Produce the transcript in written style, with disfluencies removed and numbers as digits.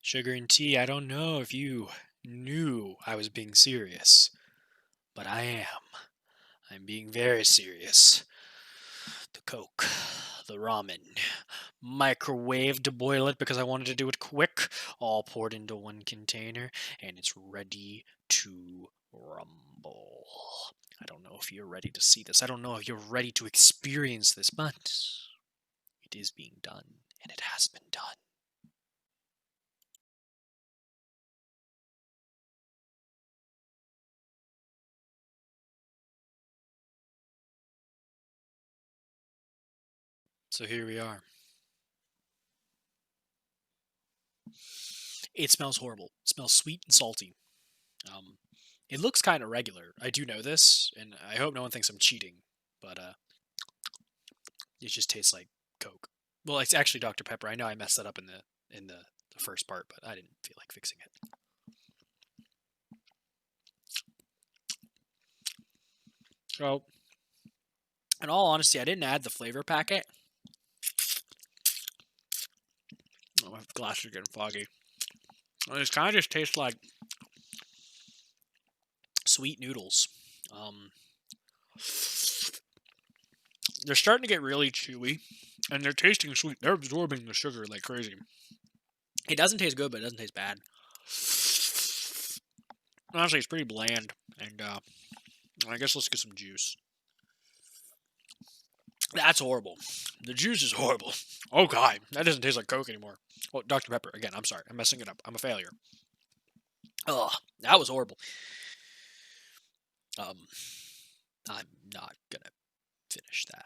Sugar and tea, I don't know if you knew I was being serious, but I am. I'm being very serious. The Coke, the ramen, microwave to boil it because I wanted to do it quick, all poured into one container, and it's ready to rumble. I don't know if you're ready to see this. I don't know if you're ready to experience this, but it is being done, and it has been done. So here we are. It smells horrible. It smells sweet and salty. Um, it looks kind of regular. I do know this, and I hope no one thinks I'm cheating. But it just tastes like Coke. Well, it's actually Dr Pepper. I know I messed that up in the first part, but I didn't feel like fixing it. So, in all honesty, I didn't add the flavor packet. Oh, my glass is getting foggy. It kind of just tastes like sweet noodles. Um, they're starting to get really chewy, and they're tasting sweet. They're absorbing the sugar like crazy. It doesn't taste good, but it doesn't taste bad. Honestly, it's pretty bland, and I guess let's get some juice. That's horrible. The juice is horrible. Oh god, that doesn't taste like Coke anymore. Oh, Dr Pepper again. I'm sorry, I'm messing it up. I'm a failure. Ugh, that was horrible. Um, I'm not gonna finish that.